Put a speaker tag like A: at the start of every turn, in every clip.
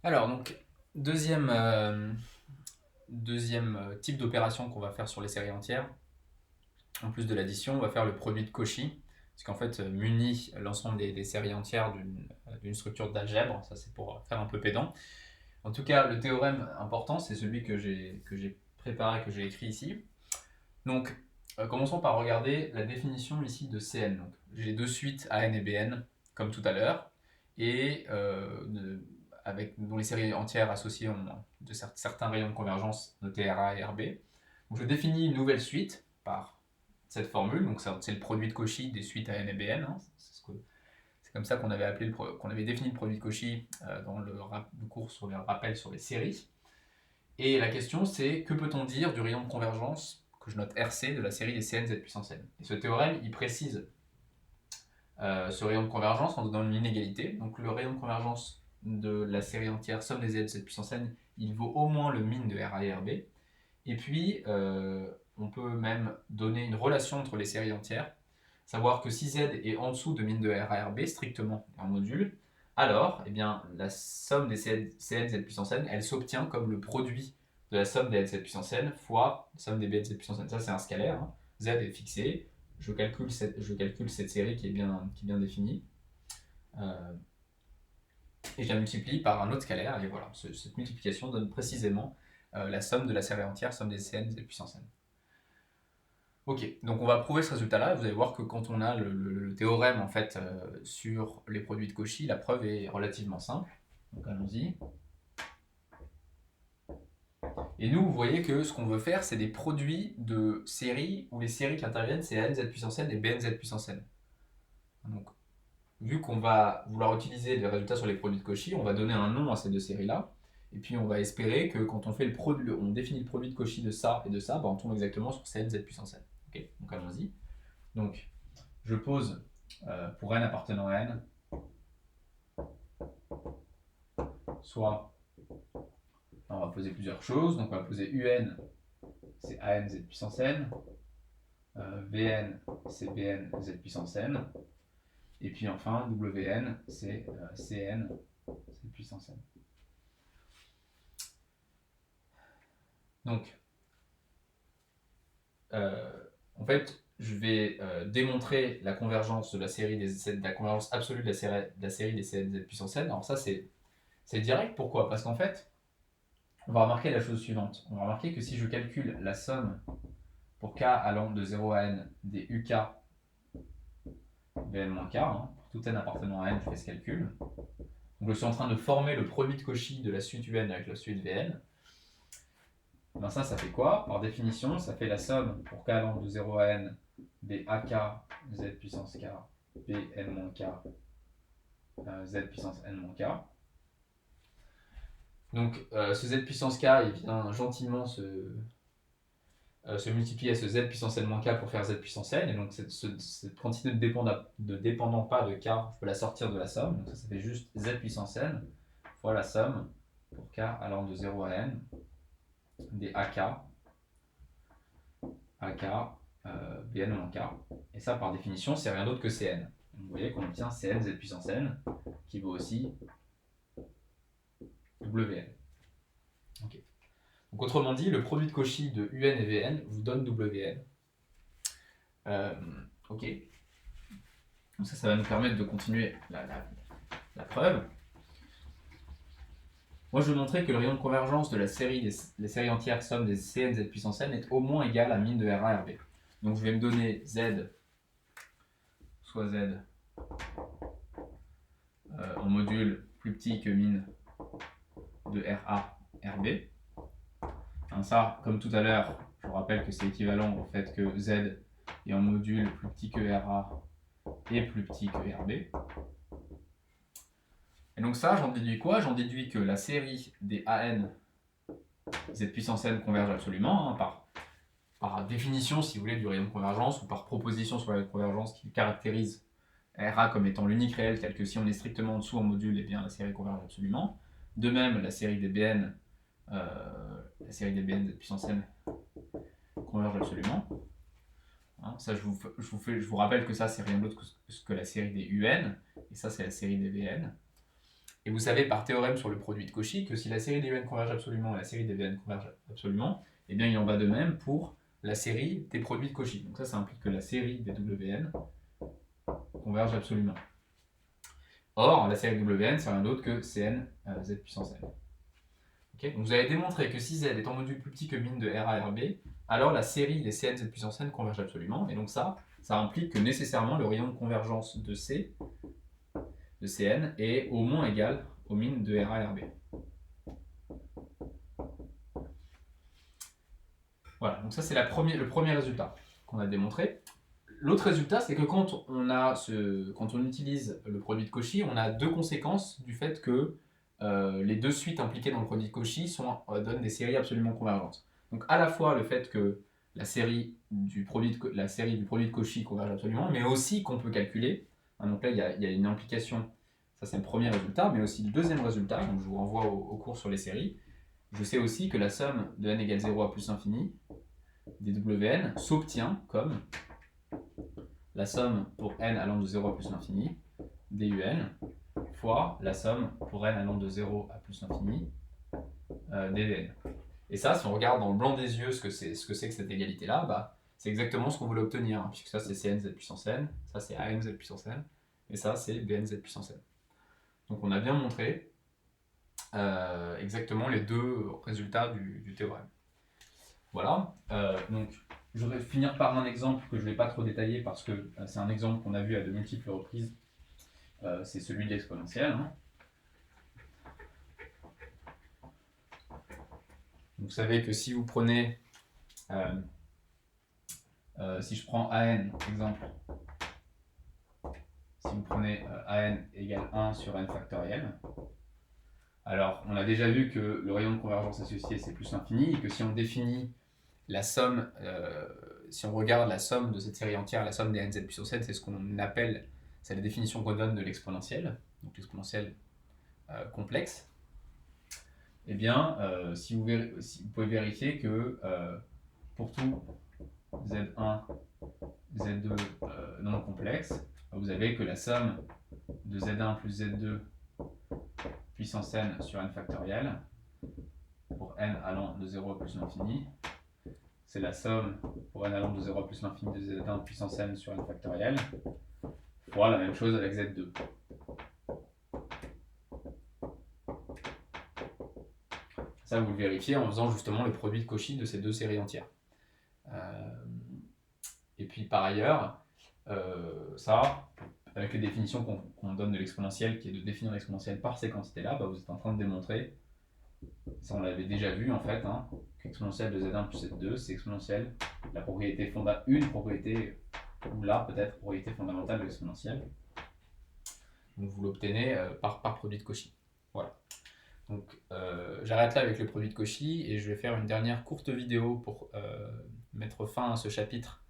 A: Alors, donc, deuxième, type d'opération qu'on va faire sur les séries entières, en plus de l'addition, on va faire le produit de Cauchy, ce qui en fait munit l'ensemble des séries entières d'une structure d'algèbre. Ça, c'est pour faire un peu pédant. En tout cas, le théorème important, c'est celui que j'ai préparé, que j'ai écrit ici. Donc, commençons par regarder la définition ici de Cn. Donc, j'ai deux suites AN et Bn, comme tout à l'heure, et dont les séries entières associées ont certains rayons de convergence notés Ra et Rb. Donc, je définis une nouvelle suite par cette formule. Donc, c'est le produit de Cauchy des suites AN et Bn. Hein. C'est comme ça qu'on avait défini le produit de Cauchy dans le cours sur les rappels sur les séries. Et la question, c'est que peut-on dire du rayon de convergence que je note RC de la série des Cn z puissance n. Et ce théorème, il précise ce rayon de convergence en donnant une inégalité. Donc le rayon de convergence de la série entière somme des z z puissance n, il vaut au moins le min de Ra et Rb. Et puis, on peut même donner une relation entre les séries entières, savoir que si z est en dessous de min de Ra et Rb, strictement en module, alors eh bien, la somme des Cn z puissance n, elle s'obtient comme le produit de la somme des n z puissance n fois la somme des bn z puissance n. Ça, c'est un scalaire. Hein. Z est fixé. Je calcule cette série qui est bien définie. Euh, et je la multiplie par un autre scalaire. Et voilà, cette multiplication donne précisément la somme de la série entière, somme des Cn z puissance n. Ok, donc on va prouver ce résultat-là. Vous allez voir que quand on a le théorème en fait sur les produits de Cauchy, la preuve est relativement simple. Donc allons-y. Et nous, vous voyez que ce qu'on veut faire, c'est des produits de séries où les séries qui interviennent, c'est AN z puissance n et BN z puissance n. Donc, vu qu'on va vouloir utiliser les résultats sur les produits de Cauchy, on va donner un nom à ces deux séries-là. Et puis on va espérer que quand on fait on définit le produit de Cauchy de ça et de ça, bah, on tombe exactement sur Cn z puissance n. Ok, donc allons-y. Donc, je pose pour n appartenant à n, soit, on va poser plusieurs choses. Donc on va poser un, c'est an z puissance n, vn, c'est bn z puissance n, et puis enfin wn, c'est cn z puissance n. Donc, en fait, je vais démontrer la convergence de la convergence absolue de la série des Cn z puissance n. Alors ça, c'est direct. Pourquoi? Parce qu'en fait, on va remarquer la chose suivante. On va remarquer que si je calcule la somme pour k allant de 0 à n des uk vn-k, hein, pour tout n appartenant à n, je fais ce calcul. Donc je suis en train de former le produit de Cauchy de la suite un avec la suite vn. Ben ça fait quoi? Par définition, ça fait la somme pour k allant de 0 à n des ak z puissance k vn-k z puissance n-k. Donc ce z puissance k, il vient gentiment se multiplier à ce z puissance n-k pour faire z puissance n. Et donc cette quantité ne dépendant pas de k, je peux la sortir de la somme. Donc ça fait juste z puissance n fois la somme pour k allant de 0 à n des ak bn-k. Et ça, par définition, c'est rien d'autre que cn. Donc vous voyez qu'on obtient cn z puissance n qui vaut aussi wn. Ok. Donc autrement dit, le produit de Cauchy de un et vn vous donne wn. Ok. Donc ça va nous permettre de continuer la preuve. Moi, je veux montrer que le rayon de convergence de la série des séries entières somme des Cn z puissance n est au moins égal à min de Ra Rb. Donc je vais me donner z, soit z en module plus petit que min de Ra Rb. Hein, ça, comme tout à l'heure, je vous rappelle que c'est équivalent au fait que z est en module plus petit que Ra et plus petit que Rb. Et donc ça, j'en déduis quoi? J'en déduis que la série des AN z puissance n converge absolument, hein, par définition, si vous voulez, du rayon de convergence, ou par proposition sur la rayon de convergence qui caractérise Ra comme étant l'unique réel, tel que si on est strictement en dessous en module, eh bien la série converge absolument. De même, la série des Bn z puissance n converge absolument. Hein, ça, je vous rappelle que ça, c'est rien d'autre que la série des Un, et ça, c'est la série des Vn. Et vous savez par théorème sur le produit de Cauchy que si la série des UN converge absolument et la série des VN converge absolument, eh bien il en va de même pour la série des produits de Cauchy. Donc ça implique que la série des WN converge absolument. Or, la série WN, c'est rien d'autre que Cn z puissance n. Okay, donc vous avez démontré que si z est en module plus petit que min de R à RB, alors la série des Cn z puissance n converge absolument. Et donc ça implique que nécessairement le rayon de convergence de C, de Cn, est au moins égal au min de R à RB. Voilà, donc ça c'est le premier résultat qu'on a démontré. L'autre résultat, c'est que quand on utilise le produit de Cauchy, on a deux conséquences du fait que les deux suites impliquées dans le produit de Cauchy donnent des séries absolument convergentes. Donc à la fois le fait que la série du produit de Cauchy converge absolument, mais aussi qu'on peut calculer. Hein, donc là, il y a une implication, ça c'est le premier résultat, mais aussi le deuxième résultat, donc je vous renvoie au cours sur les séries. Je sais aussi que la somme de n égale 0 à plus infini des Wn s'obtient comme la somme pour n allant de 0 à plus l'infini, dun, fois la somme pour n allant de 0 à plus l'infini, dvn. Et ça, si on regarde dans le blanc des yeux ce que c'est que cette égalité-là, bah, c'est exactement ce qu'on voulait obtenir, hein, puisque ça c'est cnz puissance n, ça c'est anz puissance n, et ça c'est bnz puissance n. Donc on a bien montré exactement les deux résultats du théorème. Voilà, donc je vais finir par un exemple que je ne vais pas trop détailler parce que c'est un exemple qu'on a vu à de multiples reprises. C'est celui de l'exponentielle. Hein. Vous savez que si vous prenez, si je prends an, exemple, si vous prenez an égale 1 sur n factoriel, alors on a déjà vu que le rayon de convergence associé c'est plus l'infini et que si on définit la somme, si on regarde la somme de cette série entière, la somme des nz puissance n, c'est ce qu'on appelle, c'est la définition qu'on donne de l'exponentielle, donc l'exponentielle complexe. Eh bien, si vous pouvez vérifier que pour tout z1, z2 non complexe, vous avez que la somme de z1 plus z2 puissance n sur n factoriel, pour n allant de 0 à plus l'infini, c'est la somme pour n allant de 0 à plus l'infini de z1 puissance n sur n factoriel, fois la même chose avec z2. Ça, vous le vérifiez en faisant justement le produit de Cauchy de ces deux séries entières. Et puis par ailleurs, ça, avec les définitions qu'on donne de l'exponentielle, qui est de définir l'exponentielle par ces quantités-là, bah, vous êtes en train de démontrer, ça on l'avait déjà vu en fait, hein, qu'exponentielle de z1 plus z2, c'est exponentielle, une propriété, ou là peut-être propriété fondamentale de l'exponentielle. Donc vous l'obtenez par produit de Cauchy. Voilà. Donc j'arrête là avec le produit de Cauchy et je vais faire une dernière courte vidéo pour mettre fin à ce chapitre,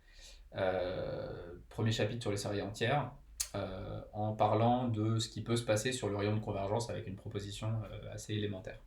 A: premier chapitre sur les séries entières, en parlant de ce qui peut se passer sur le rayon de convergence avec une proposition assez élémentaire.